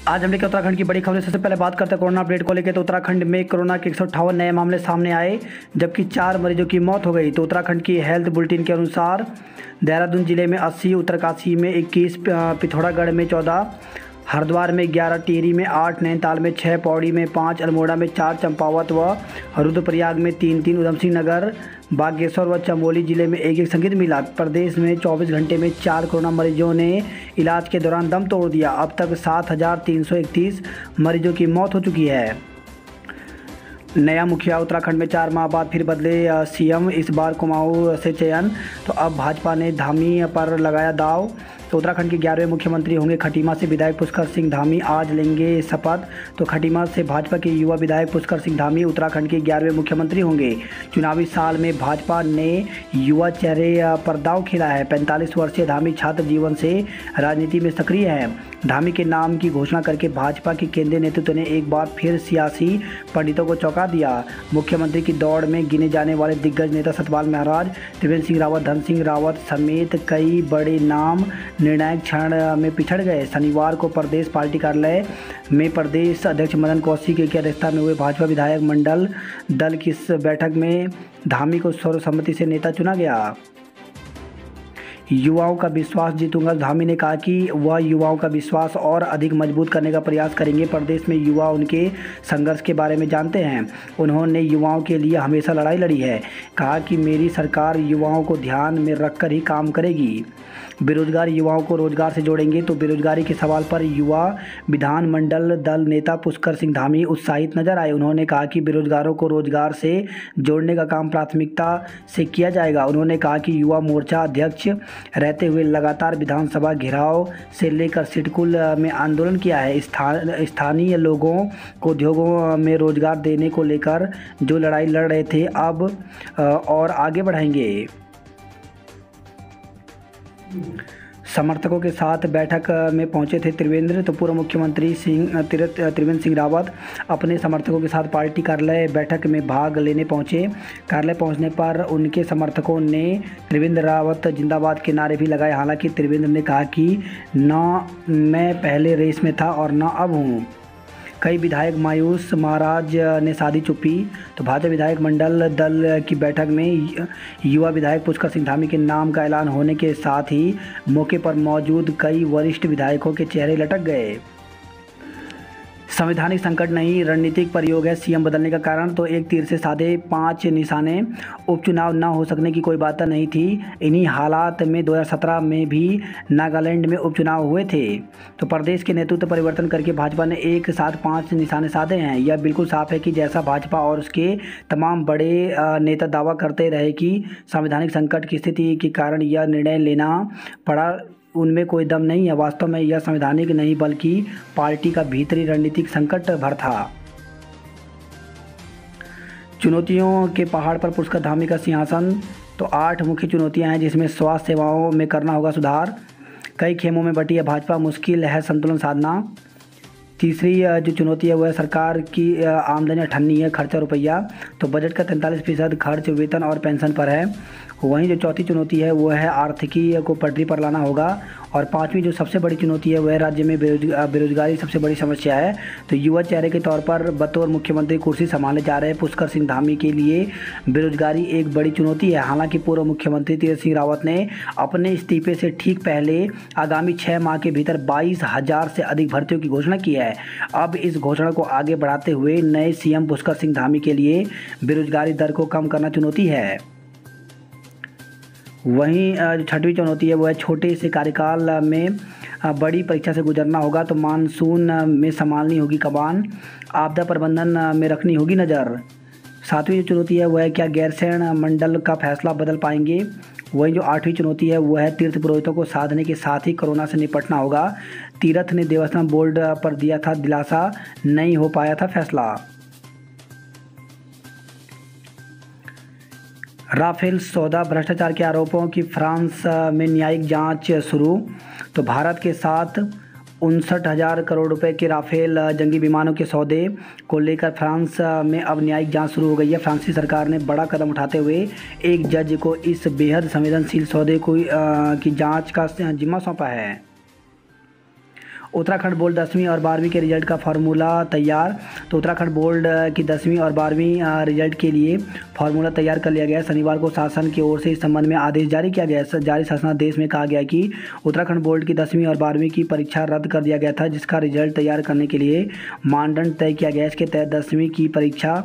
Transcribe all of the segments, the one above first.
आज हम लेकर उत्तराखंड की बड़ी खबर। सबसे पहले बात करते हैं कोरोना अपडेट को लेकर। तो उत्तराखंड में कोरोना के 158 नए मामले सामने आए, जबकि 4 मरीजों की मौत हो गई। तो उत्तराखंड की हेल्थ बुलेटिन के अनुसार देहरादून जिले में 80, उत्तरकाशी में 21, पिथौरागढ़ में 14, हरिद्वार में 11, टिहरी में 8, नैनीताल में 6, पौड़ी में 5, अल्मोड़ा में 4, चंपावत व रुद्रप्रयाग में 3, उधमसिंह नगर, बागेश्वर व चमोली जिले में 1 संक्रमित मिला। प्रदेश में 24 घंटे में 4 कोरोना मरीजों ने इलाज के दौरान दम तोड़ दिया। अब तक 7,331 मरीजों की मौत हो चुकी है। नया मुखिया उत्तराखंड में 4 माह बाद फिर बदले सीएम, इस बार कुमाऊं से चयन। तो अब भाजपा ने धामी पर लगाया दाव। तो उत्तराखंड के 11वें मुख्यमंत्री होंगे। खटीमा से विधायक पुष्कर सिंह धामी आज लेंगे शपथ। तो खटीमा से भाजपा के युवा विधायक पुष्कर सिंह धामी उत्तराखंड के 11वें मुख्यमंत्री होंगे। चुनावी साल में भाजपा ने युवा चेहरे पर दांव खेला है। 45 वर्षीय धामी छात्र जीवन से राजनीति में सक्रिय हैं। धामी के नाम की घोषणा करके भाजपा के केंद्रीय नेतृत्व ने एक बार फिर सियासी पंडितों को चौंका दिया। मुख्यमंत्री की दौड़ में गिने जाने वाले दिग्गज नेता सतपाल महाराज, त्रिवेंद्र सिंह रावत, धन सिंह रावत समेत कई बड़े नाम निर्णायक क्षण में पिछड़ गए। शनिवार को प्रदेश पार्टी कार्यालय में प्रदेश अध्यक्ष मदन कौशिक की अध्यक्षता में हुए भाजपा विधायक मंडल दल की इस बैठक में धामी को सर्वसम्मति से नेता चुना गया। युवाओं का विश्वास जीतूंगा। धामी ने कहा कि वह युवाओं का विश्वास और अधिक मजबूत करने का प्रयास करेंगे। प्रदेश में युवा उनके संघर्ष के बारे में जानते हैं। उन्होंने युवाओं के लिए हमेशा लड़ाई लड़ी है। कहा कि मेरी सरकार युवाओं को ध्यान में रखकर ही काम करेगी। बेरोजगार युवाओं को रोजगार से जोड़ेंगे। तो बेरोजगारी के सवाल पर युवा विधानमंडल दल नेता पुष्कर सिंह धामी उत्साहित नजर आए। उन्होंने कहा कि बेरोजगारों को रोजगार से जोड़ने का काम प्राथमिकता से किया जाएगा। उन्होंने कहा कि युवा मोर्चा अध्यक्ष रहते हुए लगातार विधानसभा घेराव से लेकर सिडकुल में आंदोलन किया है। स्थानीय लोगों को उद्योगों में रोजगार देने को लेकर जो लड़ाई लड़ रहे थे, अब और आगे बढ़ाएंगे। समर्थकों के साथ बैठक में पहुंचे थे त्रिवेंद्र। तो पूर्व मुख्यमंत्री त्रिवेंद्र सिंह रावत अपने समर्थकों के साथ पार्टी कार्यालय बैठक में भाग लेने पहुंचे। कार्यालय पहुंचने पर उनके समर्थकों ने त्रिवेंद्र रावत जिंदाबाद के नारे भी लगाए। हालांकि त्रिवेंद्र ने कहा कि न मैं पहले रेस में था और न अब हूं। कई विधायक मायूस, महाराज ने साधी चुप्पी। तो भाजपा विधायक मंडल दल की बैठक में युवा विधायक पुष्कर सिंह धामी के नाम का ऐलान होने के साथ ही मौके पर मौजूद कई वरिष्ठ विधायकों के चेहरे लटक गए। संवैधानिक संकट नहीं, रणनीतिक प्रयोग है सीएम बदलने का कारण। तो एक तीर से साधे 5 निशाने। उपचुनाव न हो सकने की कोई बात नहीं थी। इन्हीं हालात में 2017 में भी नागालैंड में उपचुनाव हुए थे। तो प्रदेश के नेतृत्व परिवर्तन करके भाजपा ने एक साथ 5 निशाने साधे हैं। यह बिल्कुल साफ है कि जैसा भाजपा और उसके तमाम बड़े नेता दावा करते रहे कि संवैधानिक संकट की स्थिति के कारण यह निर्णय लेना पड़ा, उनमें कोई दम नहीं है। वास्तव में यह संवैधानिक नहीं बल्कि पार्टी का भीतरी रणनीतिक संकट भर था। चुनौतियों के पहाड़ पर पुष्कर धामी का सिंहासन। तो 8 मुख्य चुनौतियां हैं, जिसमें स्वास्थ्य सेवाओं में करना होगा सुधार। कई खेमों में बटी है भाजपा, मुश्किल है संतुलन साधना। तीसरी जो चुनौती है वह सरकार की आमदनी अठन्नी है, खर्चा रुपया। तो बजट का 43% खर्च वेतन और पेंशन पर है। वहीं जो चौथी चुनौती है वह है आर्थिकी को पटरी पर लाना होगा। और 5वीं जो सबसे बड़ी चुनौती है वह राज्य में बेरोजगारी सबसे बड़ी समस्या है। तो युवा चेहरे के तौर पर बतौर मुख्यमंत्री कुर्सी संभालने जा रहे पुष्कर सिंह धामी के लिए बेरोजगारी एक बड़ी चुनौती है। हालांकि पूर्व मुख्यमंत्री त्रिवेंद्र सिंह रावत ने अपने इस्तीफे से ठीक पहले आगामी 6 माह के भीतर 22,000 से अधिक भर्तियों की घोषणा की है। अब इस घोषणा को आगे बढ़ाते हुए नए सीएम पुष्कर सिंह धामी के लिए बेरोजगारी दर को कम करना चुनौती है। वहीं जो 6वीं चुनौती है वह छोटे से कार्यकाल में बड़ी परीक्षा से गुजरना होगा। तो मानसून में संभालनी होगी कमान, आपदा प्रबंधन में रखनी होगी नज़र। 7वीं जो चुनौती है वह है क्या गैरसैंण मंडल का फैसला बदल पाएंगे। वहीं जो 8वीं चुनौती है वह है तीर्थ पुरोहितों को साधने के साथ ही कोरोना से निपटना होगा। तीर्थ ने देवस्थान बोर्ड पर दिया था दिलासा, नहीं हो पाया था फैसला। राफेल सौदा भ्रष्टाचार के आरोपों की फ्रांस में न्यायिक जांच शुरू। तो भारत के साथ 59,000 करोड़ रुपए के राफेल जंगी विमानों के सौदे को लेकर फ्रांस में अब न्यायिक जांच शुरू हो गई है। फ्रांसीसी सरकार ने बड़ा कदम उठाते हुए एक जज को इस बेहद संवेदनशील सौदे की जांच का जिम्मा सौंपा है। उत्तराखंड बोर्ड 10वीं और 12वीं के रिजल्ट का फार्मूला तैयार। तो उत्तराखंड बोर्ड की 10वीं और 12वीं रिजल्ट के लिए फार्मूला तैयार कर लिया गया है। शनिवार को शासन की ओर से इस संबंध में आदेश जारी किया गया है। जारी शासनादेश में कहा गया कि उत्तराखंड बोर्ड की 10वीं और 12वीं की परीक्षा रद्द कर दिया गया था, जिसका रिजल्ट तैयार करने के लिए मानदंड तय किया गया है। इसके तहत 10वीं की परीक्षा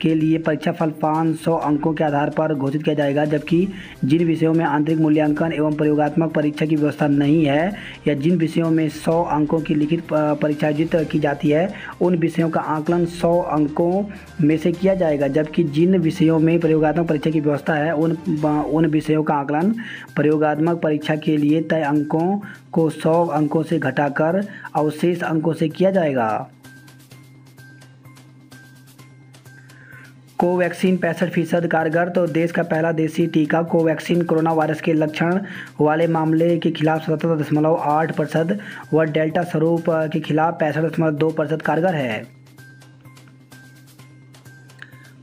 के लिए परीक्षाफल 500 अंकों के आधार पर घोषित किया जाएगा, जबकि जिन विषयों में आंतरिक मूल्यांकन एवं प्रयोगात्मक परीक्षा की व्यवस्था नहीं है या जिन विषयों में 100 अंकों की लिखित परीक्षा आयोजित की जाती है, उन विषयों का आकलन 100 अंकों में से किया जाएगा, जबकि जिन विषयों में प्रयोगात्मक परीक्षा की व्यवस्था है उन विषयों का आकलन प्रयोगात्मक परीक्षा के लिए तय अंकों को 100 अंकों से घटाकर अवशेष अंकों से किया जाएगा। कोवैक्सीन 65% कारगर। तो देश का पहला देसी टीका कोवैक्सीन कोरोना वायरस के लक्षण वाले मामले के खिलाफ 77.8% व डेल्टा स्वरूप के खिलाफ 65.2% कारगर है।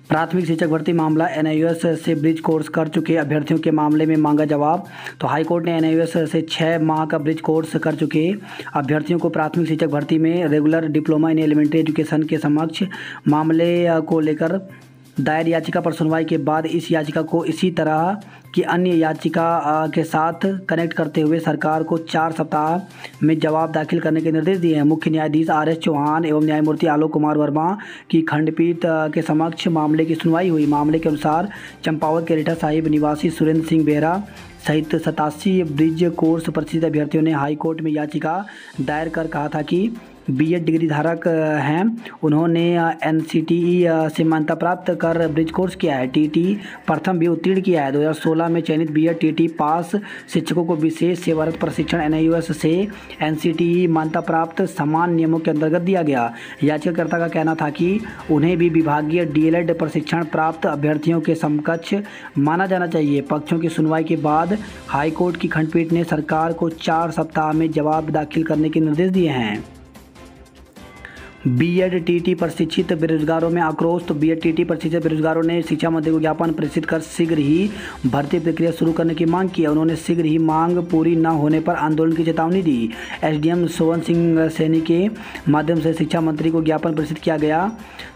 प्राथमिक शिक्षक भर्ती मामला, एनआईओएस से ब्रिज कोर्स कर चुके अभ्यर्थियों के मामले में मांगा जवाब। तो हाईकोर्ट ने एनआईओएस से 6 माह का ब्रिज कोर्स कर चुके अभ्यर्थियों को प्राथमिक शिक्षक भर्ती में regular diploma in elementary education के समक्ष मामले को लेकर दायर याचिका पर सुनवाई के बाद इस याचिका को इसी तरह की अन्य याचिका के साथ कनेक्ट करते हुए सरकार को 4 सप्ताह में जवाब दाखिल करने के निर्देश दिए हैं। मुख्य न्यायाधीश RS चौहान एवं न्यायमूर्ति आलोक कुमार वर्मा की खंडपीठ के समक्ष मामले की सुनवाई हुई। मामले के अनुसार चंपावत के रीठा साहिब निवासी सुरेंद्र सिंह बेहरा सहित 87 ब्रिज कोर्स प्रशिक्षित अभ्यर्थियों ने हाईकोर्ट में याचिका दायर कर कहा था कि बीएड डिग्री धारक हैं, उन्होंने NCTE से मान्यता प्राप्त कर ब्रिज कोर्स किया है, TT प्रथम भी उत्तीर्ण किया है। 2016 में चयनित बीएड TT पास शिक्षकों को विशेष सेवारत प्रशिक्षण NIOS से NCTE मान्यता प्राप्त समान नियमों के अंतर्गत दिया गया। याचिकाकर्ता का कहना था कि उन्हें भी विभागीय DLED प्रशिक्षण प्राप्त अभ्यर्थियों के समकक्ष माना जाना चाहिए। पक्षों की सुनवाई के बाद हाईकोर्ट की खंडपीठ ने सरकार को 4 सप्ताह में जवाब दाखिल करने के निर्देश दिए हैं। बीएड TT प्रशिक्षित बेरोजगारों में आक्रोश। तो बीएड TT प्रशिक्षित बेरोजगारों ने शिक्षा मंत्री को ज्ञापन प्रेषित कर शीघ्र ही भर्ती प्रक्रिया शुरू करने की मांग की है। उन्होंने शीघ्र ही मांग पूरी न होने पर आंदोलन की चेतावनी दी। SDM सोवन सिंह सैनी के माध्यम से शिक्षा मंत्री को ज्ञापन प्रेषित किया गया।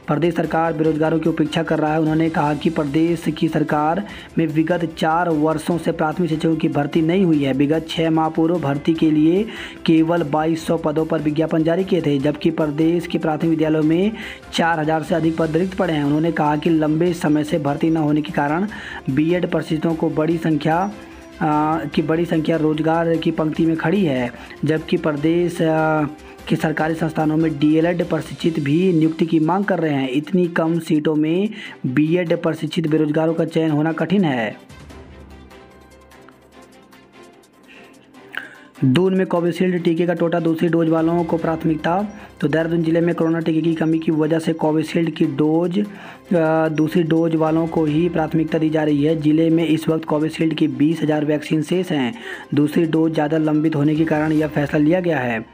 प्रदेश सरकार बेरोजगारों की उपेक्षा कर रहा है। उन्होंने कहा कि प्रदेश की सरकार में विगत 4 वर्षों से प्राथमिक शिक्षकों की भर्ती नहीं हुई है। विगत 6 माह पूर्व भर्ती के लिए केवल 2200 पदों पर विज्ञापन जारी किए थे, जबकि प्रदेश के प्राथमिक विद्यालयों में 4000 से अधिक पद रिक्त पड़े हैं। उन्होंने कहा कि लंबे समय से भर्ती न होने के कारण बीएड प्रशिक्षितों को बड़ी संख्या रोजगार की पंक्ति में खड़ी है, जबकि प्रदेश कि सरकारी संस्थानों में DLED प्रशिक्षित भी नियुक्ति की मांग कर रहे हैं। इतनी कम सीटों में बीएड प्रशिक्षित बेरोजगारों का चयन होना कठिन है। दून में कोविशील्ड टीके का टोटा, दूसरी डोज वालों को प्राथमिकता। तो देहरादून जिले में कोरोना टीके की कमी की वजह से कोविशील्ड की दूसरी डोज वालों को ही प्राथमिकता दी जा रही है। जिले में इस वक्त कोविशील्ड की 20,000 वैक्सीन शेष हैं। दूसरी डोज ज़्यादा लंबित होने के कारण यह फैसला लिया गया है।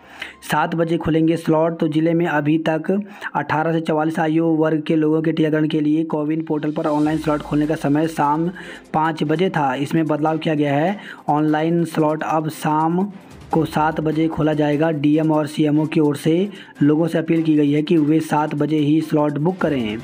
7 बजे खुलेंगे स्लॉट। तो जिले में अभी तक 18 से 44 आयु वर्ग के लोगों के टीकाकरण के लिए कोविन पोर्टल पर ऑनलाइन स्लॉट खोलने का समय शाम 5 बजे था। इसमें बदलाव किया गया है। ऑनलाइन स्लॉट अब शाम को 7 बजे खोला जाएगा। DM और CMO की ओर से लोगों से अपील की गई है कि वे 7 बजे ही स्लॉट बुक करें।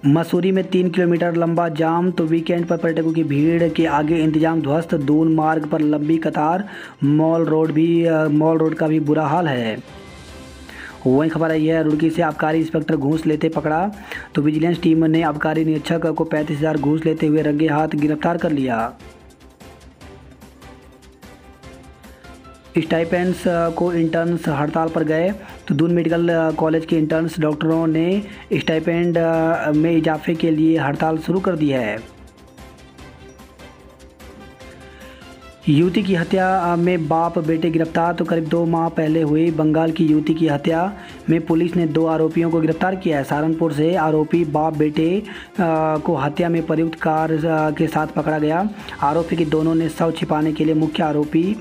मसूरी में 3 किलोमीटर लंबा जाम। तो वीकेंड पर पर्यटकों की भीड़ के आगे इंतजाम ध्वस्त। दून मार्ग पर लंबी कतार। मॉल रोड का भी बुरा हाल है। वहीं खबर आई है रुड़की से आबकारी इंस्पेक्टर घूस लेते पकड़ा। तो विजिलेंस टीम ने आबकारी निरीक्षक को 35,000 घूस लेते हुए रंगे हाथ गिरफ्तार कर लिया। स्टाइपेंड्स को इंटर्न्स हड़ताल पर गए। तो दून मेडिकल कॉलेज के इंटर्न्स डॉक्टरों ने स्टाइपेंड में इजाफे के लिए हड़ताल शुरू कर दी है। युवती की हत्या में बाप बेटे गिरफ्तार। तो करीब 2 माह पहले हुई बंगाल की युवती की हत्या में पुलिस ने 2 आरोपियों को गिरफ्तार किया है। सहारनपुर से आरोपी बाप बेटे को हत्या में प्रयुक्त कार के साथ पकड़ा गया। आरोपी की दोनों ने शव छिपाने के लिए मुख्य आरोपी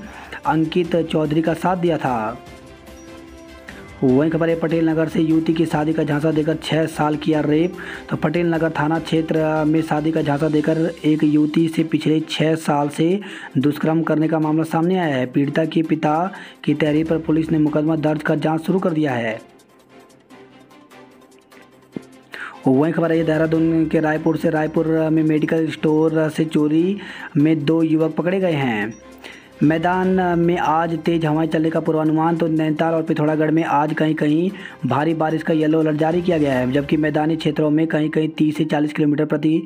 अंकित चौधरी का साथ दिया था। वहीं खबर है पटेल नगर से युवती की शादी का झांसा देकर 6 साल किया रेप। तो पटेल नगर थाना क्षेत्र में शादी का झांसा देकर एक युवती से पिछले 6 साल से दुष्कर्म करने का मामला सामने आया है। पीड़िता के पिता की तहरीर पर पुलिस ने मुकदमा दर्ज कर जांच शुरू कर दिया है। वहीं खबर है देहरादून के रायपुर में मेडिकल स्टोर से चोरी में 2 युवक पकड़े गए हैं। मैदान में आज तेज हवाएं चलने का पूर्वानुमान। तो नैनीताल और पिथौरागढ़ में आज कहीं कहीं भारी बारिश का येलो अलर्ट जारी किया गया है, जबकि मैदानी क्षेत्रों में कहीं कहीं 30 से 40 किलोमीटर प्रति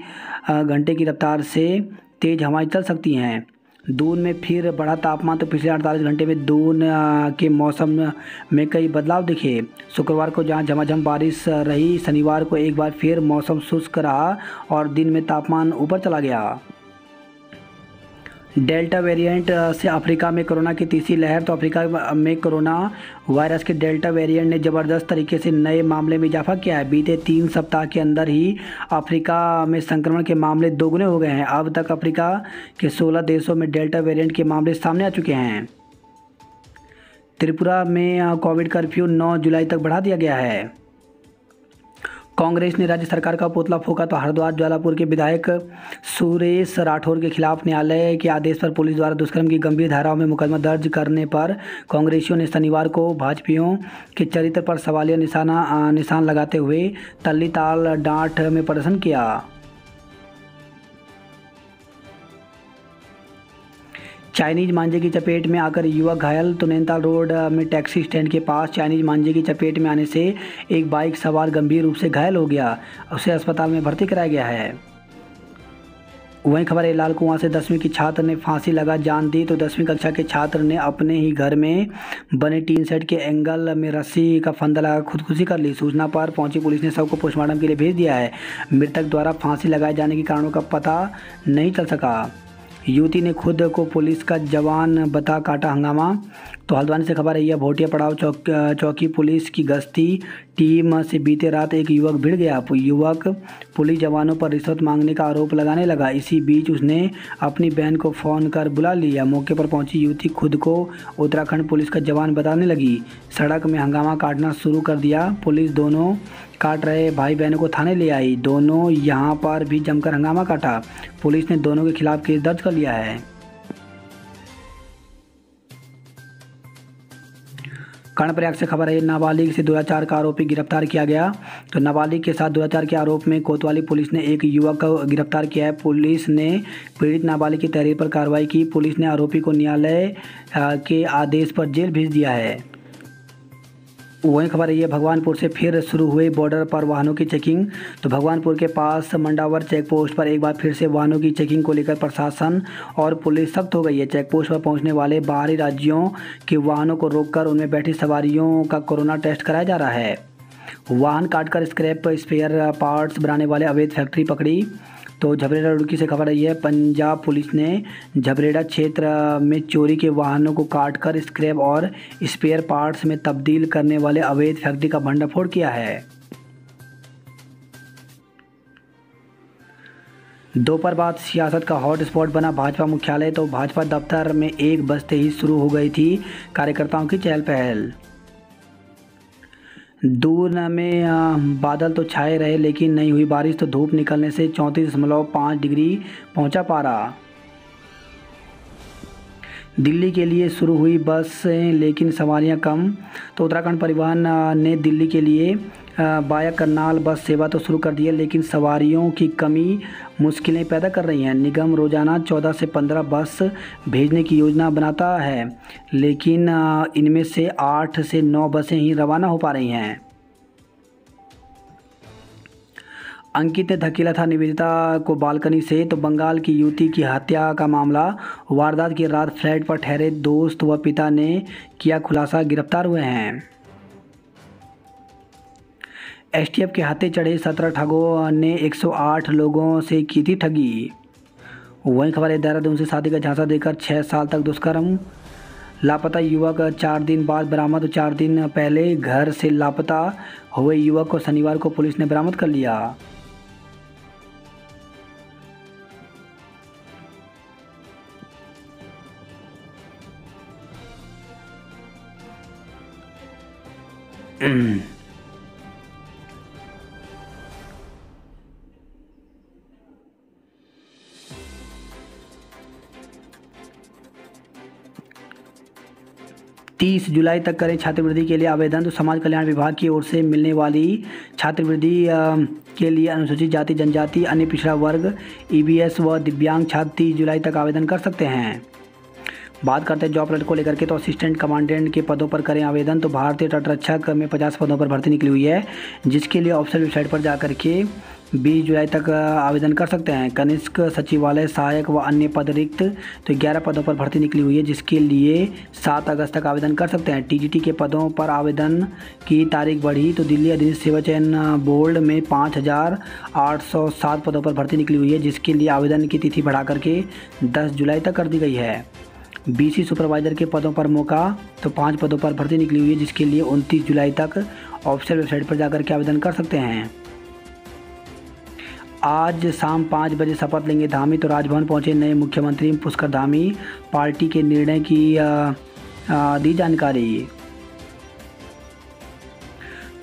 घंटे की रफ्तार से तेज हवाएं चल सकती हैं। दून में फिर बढ़ा तापमान। तो पिछले 48 घंटे में दून के मौसम में कई बदलाव दिखे। शुक्रवार को जहां झमाझम बारिश रही, शनिवार को एक बार फिर मौसम शुष्क रहा और दिन में तापमान ऊपर चला गया। डेल्टा वेरिएंट से अफ्रीका में कोरोना की तीसरी लहर। तो अफ्रीका में कोरोना वायरस के डेल्टा वेरिएंट ने ज़बरदस्त तरीके से नए मामले में इजाफा किया है। बीते 3 सप्ताह के अंदर ही अफ्रीका में संक्रमण के मामले दोगुने हो गए हैं। अब तक अफ्रीका के 16 देशों में डेल्टा वेरिएंट के मामले सामने आ चुके हैं। त्रिपुरा में कोविड कर्फ्यू 9 जुलाई तक बढ़ा दिया गया है। कांग्रेस ने राज्य सरकार का पुतला फूंका। तो हरिद्वार ज्वालापुर के विधायक सुरेश राठौर के खिलाफ न्यायालय के आदेश पर पुलिस द्वारा दुष्कर्म की गंभीर धाराओं में मुकदमा दर्ज करने पर कांग्रेसियों ने शनिवार को भाजपाइयों के चरित्र पर सवालिया निशान लगाते हुए तल्ली ताल डांट में प्रदर्शन किया। चाइनीज मांझे की चपेट में आकर युवक घायल। तो नैनीताल रोड में टैक्सी स्टैंड के पास चाइनीज मांझे की चपेट में आने से एक बाइक सवार गंभीर रूप से घायल हो गया। उसे अस्पताल में भर्ती कराया गया है। वहीं खबर है लाल कुआं से 10वीं की छात्र ने फांसी लगा जान दी। तो 10वीं कक्षा के छात्र ने अपने ही घर में बने टीन सेट के एंगल में रस्सी का फंदा लगा खुदकुशी कर ली। सूचना पर पहुंची पुलिस ने शव को पोस्टमार्टम के लिए भेज दिया है। मृतक द्वारा फांसी लगाए जाने के कारणों का पता नहीं चल सका। युवती ने खुद को पुलिस का जवान बता काटा हंगामा। तो हल्द्वानी से खबर है यह भोटिया पड़ाव चौकी पुलिस की गश्ती टीम से बीते रात एक युवक भिड़ गया। युवक पुलिस जवानों पर रिश्वत मांगने का आरोप लगाने लगा। इसी बीच उसने अपनी बहन को फ़ोन कर बुला लिया। मौके पर पहुंची युवती खुद को उत्तराखंड पुलिस का जवान बताने लगी। सड़क में हंगामा काटना शुरू कर दिया। पुलिस दोनों काट रहे भाई बहनों को थाने ले आई। दोनों यहां पर भी जमकर हंगामा काटा। पुलिस ने दोनों के खिलाफ केस दर्ज कर लिया है। कर्णप्रयाग से खबर है नाबालिग से दुराचार का आरोपी गिरफ्तार किया गया। तो नाबालिग के साथ दुराचार के आरोप में कोतवाली पुलिस ने एक युवक को गिरफ्तार किया है। पुलिस ने पीड़ित नाबालिग की तहरीर पर कार्रवाई की। पुलिस ने आरोपी को न्यायालय के आदेश पर जेल भेज दिया है। वहीं खबर है ये भगवानपुर से फिर शुरू हुई बॉर्डर पर वाहनों की चेकिंग। तो भगवानपुर के पास मंडावर चेक पोस्ट पर एक बार फिर से वाहनों की चेकिंग को लेकर प्रशासन और पुलिस सख्त हो गई है। चेक पोस्ट पर पहुंचने वाले बाहरी राज्यों के वाहनों को रोककर उनमें बैठी सवारियों का कोरोना टेस्ट कराया जा रहा है। वाहन काटकर स्क्रैप स्पेयर पार्ट्स बनाने वाले अवैध फैक्ट्री पकड़ी। तो झबरेड़ा रुड़की से खबर आई है पंजाब पुलिस ने झबरेड़ा क्षेत्र में चोरी के वाहनों को काटकर स्क्रैप और स्पेयर पार्ट्स में तब्दील करने वाले अवैध फैक्ट्री का भंडाफोड़ किया है। दोपहर बाद सियासत का हॉट स्पॉट बना भाजपा मुख्यालय। तो भाजपा दफ्तर में 1 बजते ही शुरू हो गई थी कार्यकर्ताओं की चहल पहल। दूर में बादल तो छाए रहे लेकिन नहीं हुई बारिश। तो धूप निकलने से 34.5 डिग्री पहुंचा पारा। दिल्ली के लिए शुरू हुई बस लेकिन सवारियां कम। तो उत्तराखंड परिवहन ने दिल्ली के लिए बाया करनाल बस सेवा तो शुरू कर दी है लेकिन सवारियों की कमी मुश्किलें पैदा कर रही हैं। निगम रोज़ाना 14 से 15 बस भेजने की योजना बनाता है लेकिन इनमें से 8 से 9 बसें ही रवाना हो पा रही हैं। अंकित ने धकेला था निवेदिता को बालकनी से। तो बंगाल की युवती की हत्या का मामला। वारदात की रात फ्लैट पर ठहरे दोस्त व पिता ने किया खुलासा, गिरफ्तार हुए हैं। एसटीएफ के हाथे चढ़े 17 ठगों ने 108 लोगों से की थी ठगी। वहीं खबर है देहरादून से शादी का झांसा देकर 6 साल तक दुष्कर्म। लापता युवक 4 दिन बाद बरामद। 4 दिन पहले घर से लापता हुए युवक को शनिवार को पुलिस ने बरामद कर लिया। तीस जुलाई तक करें छात्रवृत्ति के लिए आवेदन। तो समाज कल्याण विभाग की ओर से मिलने वाली छात्रवृत्ति के लिए अनुसूचित जाति जनजाति अन्य पिछड़ा वर्ग ईबीएस व दिव्यांग छात्र 30 जुलाई तक आवेदन कर सकते हैं। बात करते हैं जॉब अलर्ट को लेकर के, तो असिस्टेंट कमांडेंट के पदों पर करें आवेदन। तो भारतीय तटरक्षक में 50 पदों पर भर्ती निकली हुई है, जिसके लिए ऑफिशियल वेबसाइट पर जाकर के 20 जुलाई तक आवेदन कर सकते हैं। कनिष्क सचिवालय सहायक व अन्य पद रिक्त, तो 11 पदों पर भर्ती निकली हुई है, जिसके लिए 7 अगस्त तक आवेदन कर सकते हैं। टीजीटी के पदों पर आवेदन की तारीख बढ़ी, तो दिल्ली अधीनस्थ सेवा चयन बोर्ड में 5807 पदों पर भर्ती निकली हुई है, जिसके लिए आवेदन की तिथि बढ़ा करके 10 जुलाई तक कर दी गई है। बीसी सुपरवाइज़र के पदों पर मौका, तो 5 पदों पर भर्ती निकली हुई है, जिसके लिए 29 जुलाई तक ऑफिशियल वेबसाइट पर जाकर के आवेदन कर सकते हैं। आज शाम 5 बजे शपथ लेंगे धामी, तो राजभवन पहुंचे नए मुख्यमंत्री पुष्कर धामी। पार्टी के निर्णय की दी जानकारी।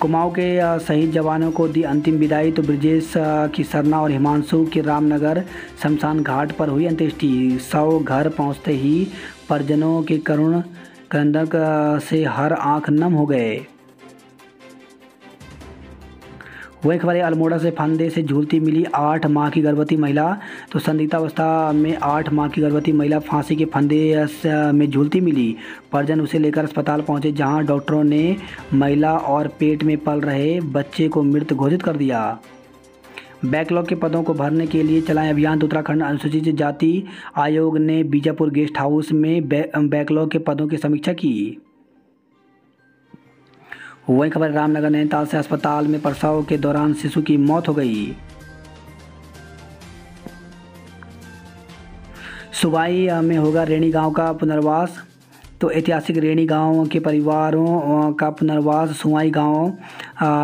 कुमाऊं के शहीद जवानों को दी अंतिम विदाई, तो ब्रजेश की सरना और हिमांशु के रामनगर शमशान घाट पर हुई अंत्येष्टि। 100 घर पहुंचते ही परिजनों के करुण क्रंदक से हर आंख नम हो गए। वही खबर है अल्मोड़ा से फंदे से झूलती मिली 8 माह की गर्भवती महिला। तो संदिग्धावस्था में 8 माह की गर्भवती महिला फांसी के फंदे में झूलती मिली। परिजन उसे लेकर अस्पताल पहुंचे, जहां डॉक्टरों ने महिला और पेट में पल रहे बच्चे को मृत घोषित कर दिया। बैकलॉग के पदों को भरने के लिए चलाएं अभियान। तो उत्तराखंड अनुसूचित जाति आयोग ने बीजापुर गेस्ट हाउस में बैकलॉग के पदों की समीक्षा की। वही खबर रामनगर नैनीताल से अस्पताल में प्रसव के दौरान शिशु की मौत हो गई। सुबाई में होगा रेणी गांव का पुनर्वास। तो ऐतिहासिक रेणी गांव के परिवारों का पुनर्वास सुवाई गांव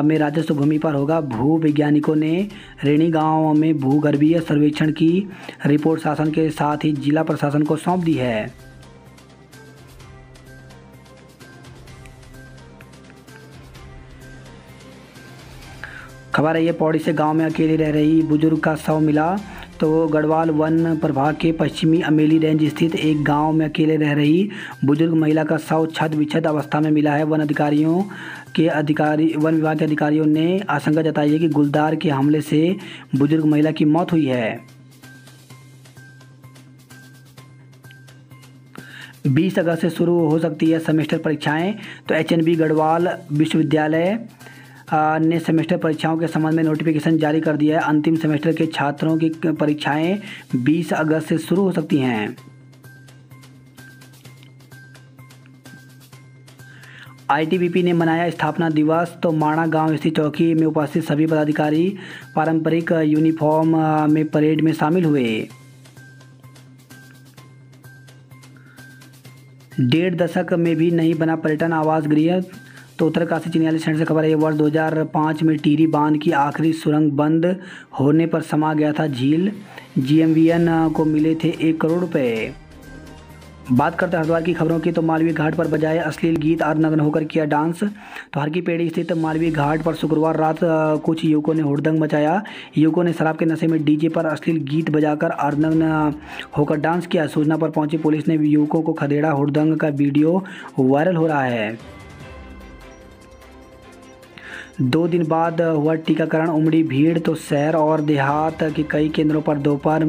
में राजस्व भूमि पर होगा। भू वैज्ञानिकों ने रेणी गांव में भूगर्भीय सर्वेक्षण की रिपोर्ट शासन के साथ ही जिला प्रशासन को सौंप दी है। खबर है ये पौड़ी से गांव में अकेले रह रही बुजुर्ग का शव मिला। तो गढ़वाल वन प्रभाग के पश्चिमी अमेली रेंज स्थित एक गांव में अकेले रह रही बुजुर्ग महिला का शव छद विच्छद अवस्था में मिला है। वन विभाग के अधिकारियों ने आशंका जताई है कि गुलदार के हमले से बुजुर्ग महिला की मौत हुई है। 20 अगस्त से शुरू हो सकती है सेमेस्टर परीक्षाएं। तो एचएनबी गढ़वाल विश्वविद्यालय ने सेमेस्टर परीक्षाओं के संबंध में नोटिफिकेशन जारी कर दिया है। अंतिम सेमेस्टर के छात्रों की परीक्षाएं 20 अगस्त से शुरू हो सकती हैं। आईटीबीपी ने मनाया स्थापना दिवस। तो माणा गांव स्थित चौकी में उपस्थित सभी पदाधिकारी पारंपरिक यूनिफॉर्म में परेड में शामिल हुए। 1.5 दशक में भी नहीं बना पर्यटन आवास गृह। तो उत्तरकाशी चिन्याली से खबर है वर्ष 2005 में टिहरी बांध की आखिरी सुरंग बंद होने पर समा गया था झील। जीएमवीएन को मिले थे 1 करोड़ रुपए। बात करते हैं हरिद्वार की खबरों की। तो मालवीय घाट पर बजाए अश्लील गीत अर्धनग्न होकर किया डांस। तो हर की पेड़ी स्थित मालवीय घाट पर शुक्रवार रात कुछ युवकों ने हुड़दंग मचाया। युवकों ने शराब के नशे में डीजे पर अश्लील गीत बजाकर अर्धनग्न होकर डांस किया। सूचना पर पहुंची पुलिस ने युवकों को खदेड़ा। हुड़दंग का वीडियो वायरल हो रहा है। 2 दिन बाद हुआ टीकाकरण, उमड़ी भीड़। तो शहर और देहात के कई केंद्रों पर दोपहर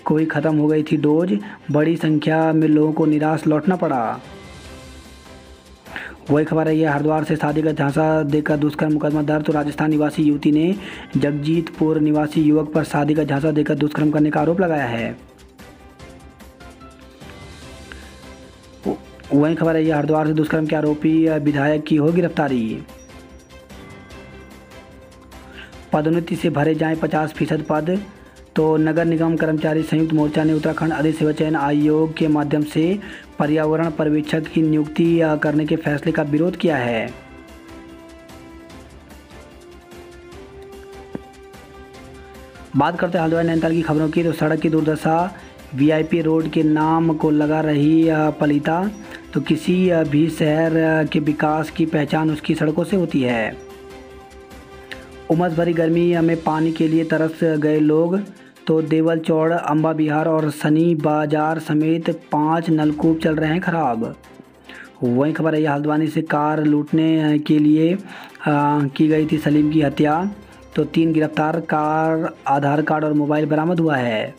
को ही खत्म हो गई थी डोज। बड़ी संख्या में लोगों को निराश लौटना पड़ा। वही खबर है ये हरिद्वार से शादी का झांसा देकर दुष्कर्म मुकदमा दर्ज। तो राजस्थान निवासी युवती ने जगजीतपुर निवासी युवक पर शादी का झांसा देकर दुष्कर्म करने का आरोप लगाया है। वही खबर है ये हरिद्वार से दुष्कर्म के आरोपी विधायक की हो गिरफ्तारी। पदोन्नति से भरे जाएं 50% पद। तो नगर निगम कर्मचारी संयुक्त मोर्चा ने उत्तराखंड अधिक सेवा चयन आयोग के माध्यम से पर्यावरण पर्यवेक्षक की नियुक्ति करने के फैसले का विरोध किया है। बात करते हैं हल्द्वानी नैनीताल की खबरों की। तो सड़क की दुर्दशा, वीआईपी रोड के नाम को लगा रही पलीता। तो किसी भी शहर के विकास की पहचान उसकी सड़कों से होती है। उमस भरी गर्मी में पानी के लिए तरस गए लोग, तो देवल चौड़, अम्बा विहार और सनी बाजार समेत 5 नलकूप चल रहे हैं खराब। वहीं खबर है ये हल्द्वानी से कार लूटने के लिए की गई थी सलीम की हत्या, तो 3 गिरफ्तार, कार, आधार कार्ड और मोबाइल बरामद हुआ है।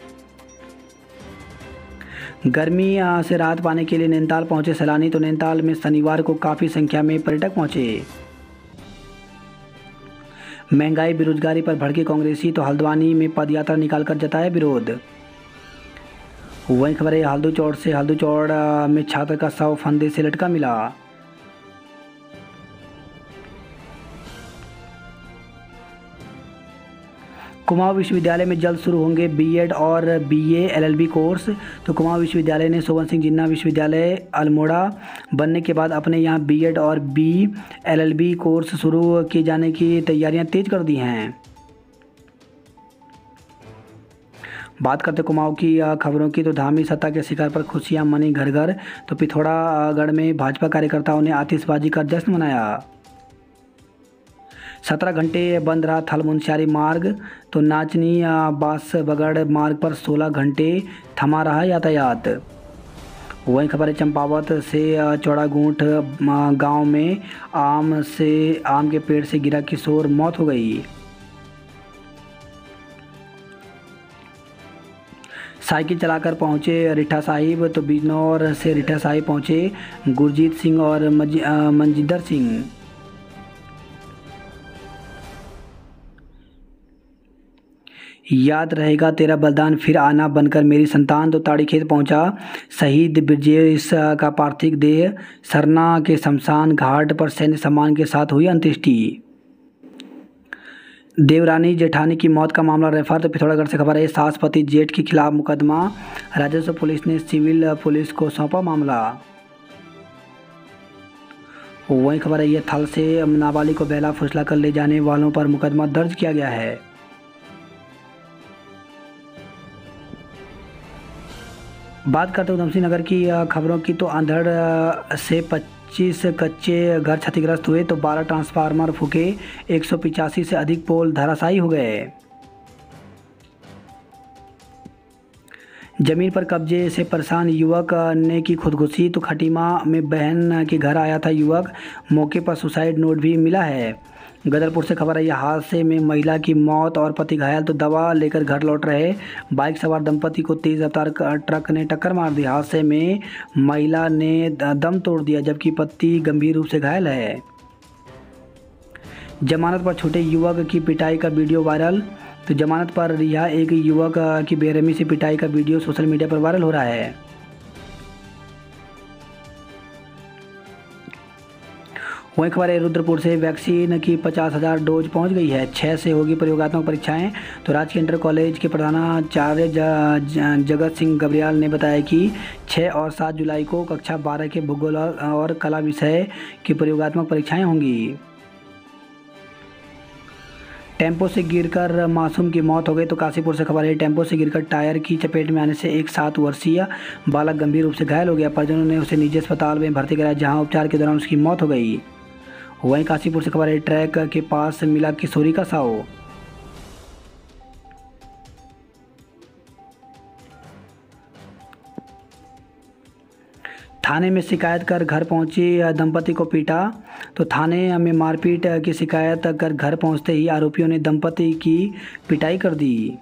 गर्मी से राहत पाने के लिए नैनीताल पहुंचे सैलानी, तो नैनीताल में शनिवार को काफ़ी संख्या में पर्यटक पहुंचे। महंगाई बेरोजगारी पर भड़के कांग्रेसी, तो हल्द्वानी में पदयात्रा निकालकर जताया विरोध। वहीं खबर है हल्दू चौड़ से, हल्दू चौड़ में छात्र का शव फंदे से लटका मिला। कुमाऊं विश्वविद्यालय में जल्द शुरू होंगे बीएड और बीए एलएलबी कोर्स, तो कुमाऊं विश्वविद्यालय ने सोवन सिंह जिन्ना विश्वविद्यालय अल्मोड़ा बनने के बाद अपने यहाँ बीएड और बीएलएलबी कोर्स शुरू किए जाने की तैयारियां तेज कर दी हैं। बात करते कुमाऊं की खबरों की, तो धामी सत्ता के शिकार पर खुशियां मनी घर घर, तो पिथौरागढ़ में भाजपा कार्यकर्ताओं ने आतिशबाजी कर जश्न मनाया। 17 घंटे बंद रहा थल मुनस्यारी मार्ग, तो नाचनी बांसबगड़ मार्ग पर 16 घंटे थमा रहा यातायात। वहीं खबर है चंपावत से चौड़ागूंठ गांव में आम के पेड़ से गिरा किशोर, मौत हो गई। साइकिल चलाकर पहुंचे रिठा साहिब, तो बिजनौर से रिठा साहिब पहुंचे गुरजीत सिंह और मंजिंदर सिंह। याद रहेगा तेरा बलिदान फिर आना बनकर मेरी संतान, तो ताड़ीखेत पहुंचा शहीद ब्रजेश का पार्थिव देह, सरना के शमशान घाट पर सैन्य सम्मान के साथ हुई अंत्येष्टि। देवरानी जेठानी की मौत का मामला रेफर, तो पिथौरागढ़ से खबर है सास पति जेठ के खिलाफ मुकदमा, राजस्व पुलिस ने सिविल पुलिस को सौंपा मामला। वहीं खबर है ये थल से नाबालिग को बहला फुसला कर ले जाने वालों पर मुकदमा दर्ज किया गया है। बात करते हैं उधमसिंह नगर की खबरों की, तो अंधड़ से 25 कच्चे घर क्षतिग्रस्त हुए, तो 12 ट्रांसफार्मर फूके, 185 से अधिक पोल धराशायी हो गए। जमीन पर कब्जे से परेशान युवक ने की खुदकुशी, तो खटीमा में बहन के घर आया था युवक, मौके पर सुसाइड नोट भी मिला है। गदरपुर से खबर है यह हादसे में महिला की मौत और पति घायल, तो दवा लेकर घर लौट रहे बाइक सवार दंपति को तेज रफ्तार ट्रक ने टक्कर मार दी। हादसे में महिला ने दम तोड़ दिया, जबकि पति गंभीर रूप से घायल है। जमानत पर छूटे युवक की पिटाई का वीडियो वायरल, तो जमानत पर रिहा एक युवक की बेरहमी से पिटाई का वीडियो सोशल मीडिया पर वायरल हो रहा है। वहीं खबर है रुद्रपुर से वैक्सीन की 50,000 डोज पहुंच गई है, 6 से होगी प्रयोगात्मक परीक्षाएं, तो राजकीय इंटर कॉलेज के प्रधानाचार्य जगत सिंह गबरियाल ने बताया कि 6 और 7 जुलाई को कक्षा 12 के भूगोल और कला विषय की प्रयोगात्मक परीक्षाएं होंगी। टेम्पो से गिरकर मासूम की मौत हो गई, तो काशीपुर से खबर है टेम्पो से गिरकर टायर की चपेट में आने से एक 7 वर्षीय बालक गंभीर रूप से घायल हो गया। परिजनों ने उसे निजी अस्पताल में भर्ती कराया, जहां उपचार के दौरान उसकी मौत हो गई। वहीं काशीपुर से खबर है ट्रैक के पास मिला किशोरी का शव। थाने में शिकायत कर घर पहुंची दंपति को पीटा, तो थाने में मारपीट की शिकायत कर घर पहुंचते ही आरोपियों ने दंपति की पिटाई कर दी।